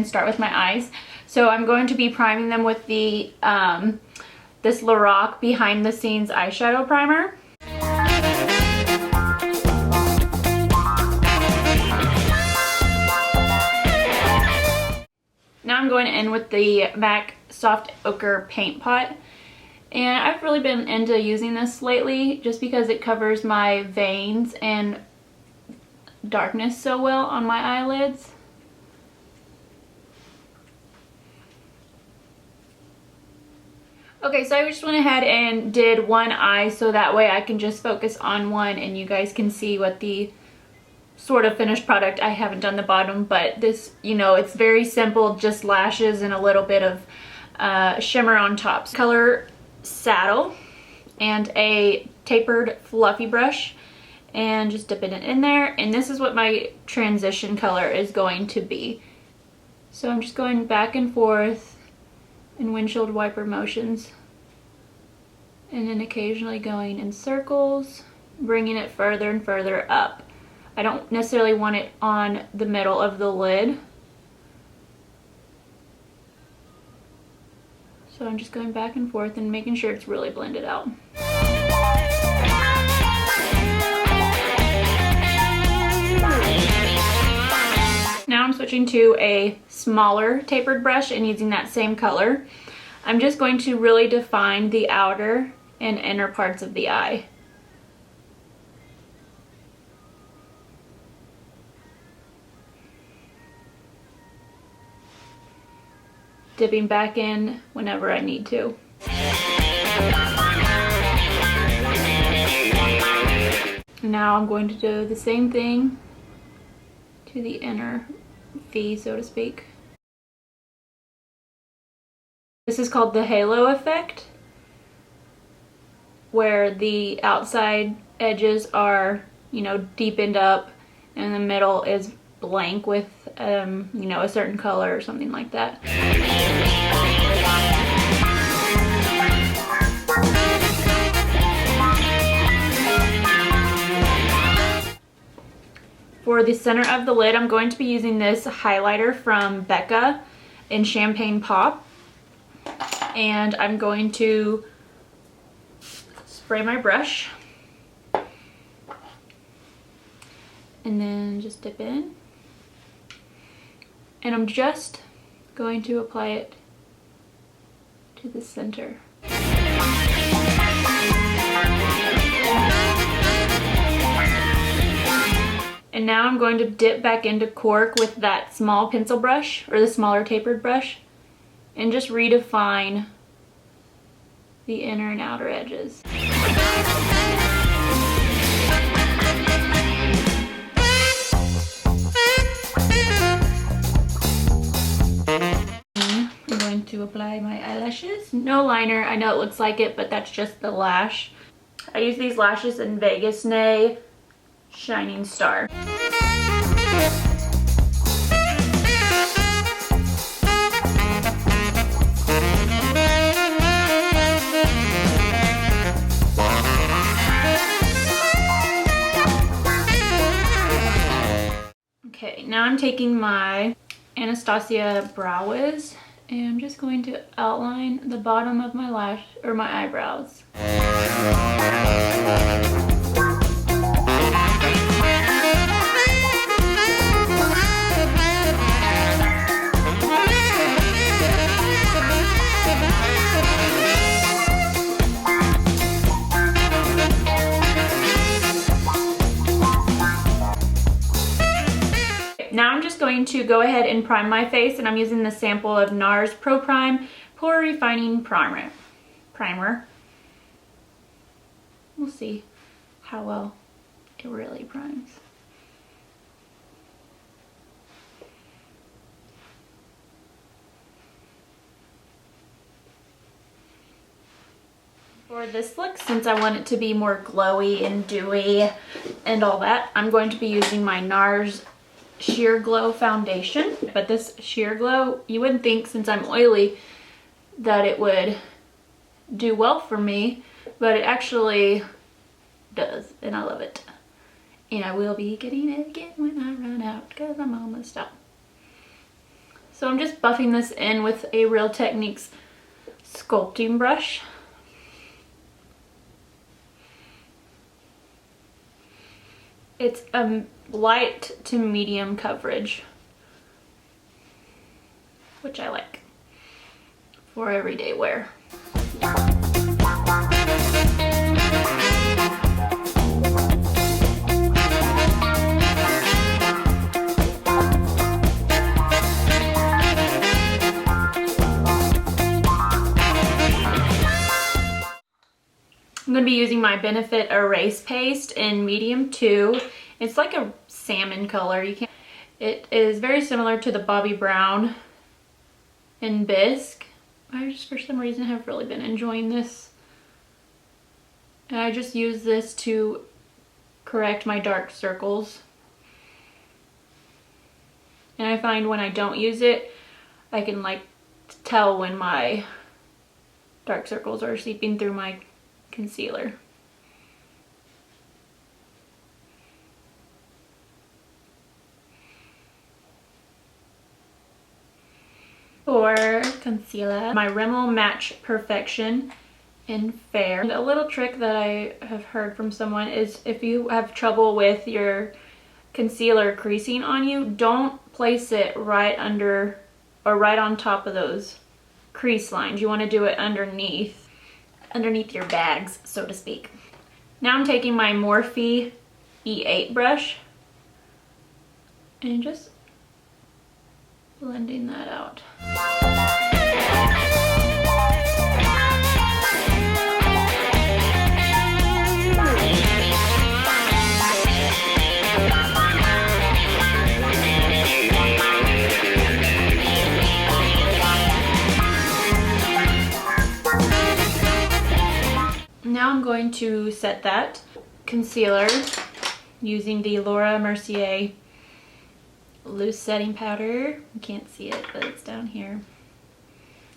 and start with my eyes. So I'm going to be priming them with the this Lora Behind the Scenes eyeshadow primer. Now I'm going in with the MAC Soft Ochre Paint Pot. And I've really been into using this lately just because it covers my veins and darkness so well on my eyelids. Okay, so I just went ahead and did one eye so that way I can just focus on one and you guys can see what the sort of finished product. I haven't done the bottom, but this, you know, it's very simple, just lashes and a little bit of shimmer on top. Color Saddle and a tapered fluffy brush, and just dipping it in there, and this is what my transition color is going to be. So I'm just going back and forth in windshield wiper motions, and then occasionally going in circles, bringing it further and further up. I don't necessarily want it on the middle of the lid, so I'm just going back and forth and making sure it's really blended out. Now I'm switching to a smaller tapered brush and using that same color. I'm just going to really define the outer and inner parts of the eye. Dipping back in whenever I need to. Now I'm going to do the same thing to the inner V, so to speak. This is called the halo effect, where the outside edges are, you know, deepened up and the middle is blank with, you know, a certain color or something like that. For the center of the lid, I'm going to be using this highlighter from Becca in Champagne Pop. And I'm going to spray my brush. And then just dip in. And I'm just going to apply it to the center. And now I'm going to dip back into cork with that small pencil brush, or the smaller tapered brush, and just redefine the inner and outer edges. I'm going to apply my eyelashes. No liner, I know it looks like it, but that's just the lash. I use these lashes in Vegas Nay Shining Star. Okay, now I'm taking my Anastasia Brow Wiz and I'm just going to outline the bottom of my lash or my eyebrows. Now I'm just going to go ahead and prime my face, and I'm using the sample of Nars Pro Prime Pore Refining Primer. We'll see how well it really primes. For this look, since I want it to be more glowy and dewy and all that, I'm going to be using my Nars Sheer Glow foundation. But this Sheer Glow, you wouldn't think since I'm oily that it would do well for me, but it actually does, and I love it. And I will be getting it again when I run out because I'm almost out. So I'm just buffing this in with a Real Techniques sculpting brush. It's a light to medium coverage, which I like for everyday wear. I'm going to be using my Benefit Erase Paste in medium 2. It's like a salmon color. It is very similar to the Bobbi Brown in Bisque. I just for some reason have really been enjoying this. And I just use this to correct my dark circles. And I find when I don't use it, I can like tell when my dark circles are seeping through my concealer. For concealer, my Rimmel Match Perfection in Fair. And a little trick that I have heard from someone is if you have trouble with your concealer creasing on you, don't place it right under or right on top of those crease lines. You want to do it underneath your bags, so to speak. Now I'm taking my Morphe E8 brush and just blending that out. Now I'm going to set that concealer using the Lora Mercier loose setting powder. You can't see it, but it's down here.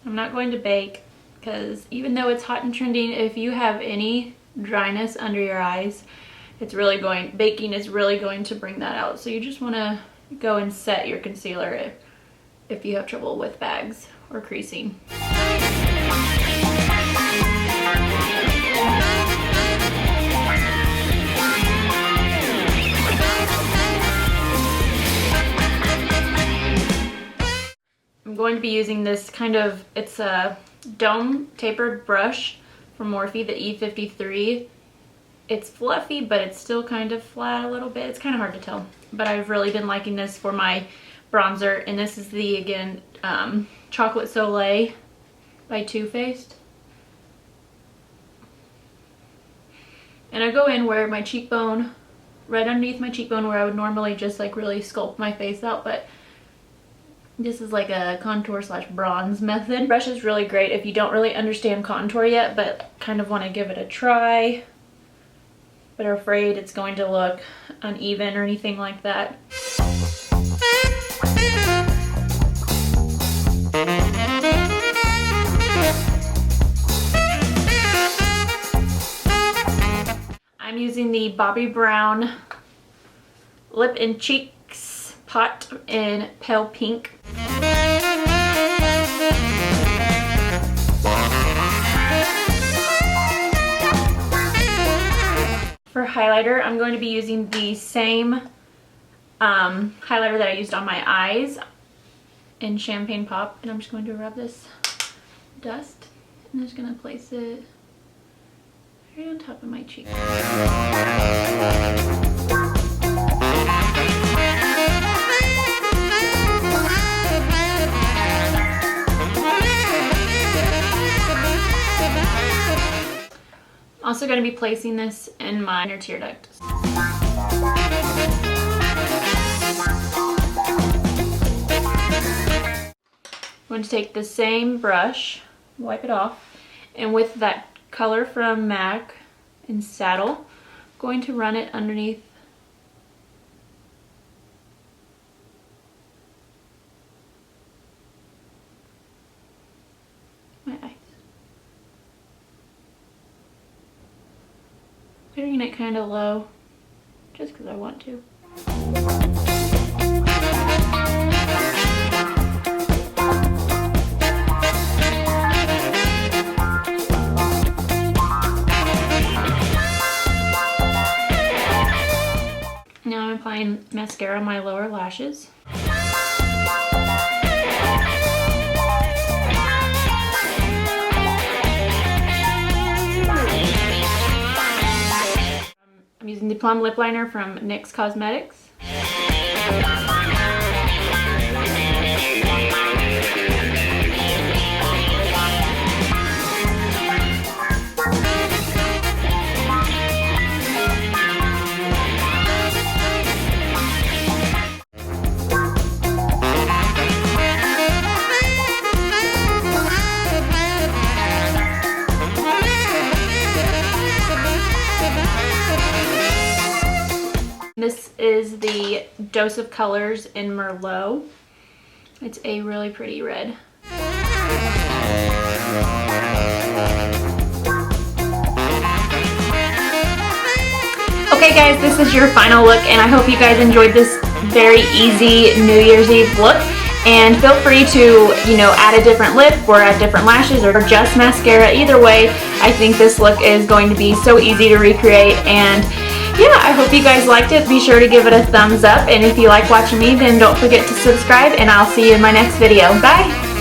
I'm not going to bake because even though it's hot and trending, if you have any dryness under your eyes, baking is really going to bring that out. So you just want to go and set your concealer if you have trouble with bags or creasing. I'm going to be using this it's a dome tapered brush from Morphe, the E53. It's fluffy, but it's still kind of flat a little bit. It's kind of hard to tell, but I've really been liking this for my bronzer, and this is the, again, Chocolate Solei by Too Faced. And I go in where my cheekbone, right underneath my cheekbone, where I would normally just like really sculpt my face out, but this is like a contour slash bronze method. The brush is really great if you don't really understand contour yet, but kind of want to give it a try, but are afraid it's going to look uneven or anything like that. I'm using the Bobbi Brown Lip and Cheeks Pot in Pale Pink. For highlighter, I'm going to be using the same highlighter that I used on my eyes in Champagne Pop, and I'm just going to rub this dust and I'm just going to place it right on top of my cheek. Also going to be placing this in my inner tear duct. I'm going to take the same brush, wipe it off, and with that color from MAC in Saddle, I'm going to run it underneath my eyes. Putting it kind of low, just because I want to. now I'm applying mascara on my lower lashes. I'm using the Plum Lip Liner from NYX Cosmetics. This is the Dose of Colors in Merlot. It's a really pretty red. Okay guys, this is your final look, and I hope you guys enjoyed this very easy New Year's Eve look. And feel free to, you know, add a different lip or add different lashes or just mascara. Either way, I think this look is going to be so easy to recreate. And yeah, I hope you guys liked it. Be sure to give it a thumbs up. And if you like watching me, then don't forget to subscribe. And I'll see you in my next video. Bye!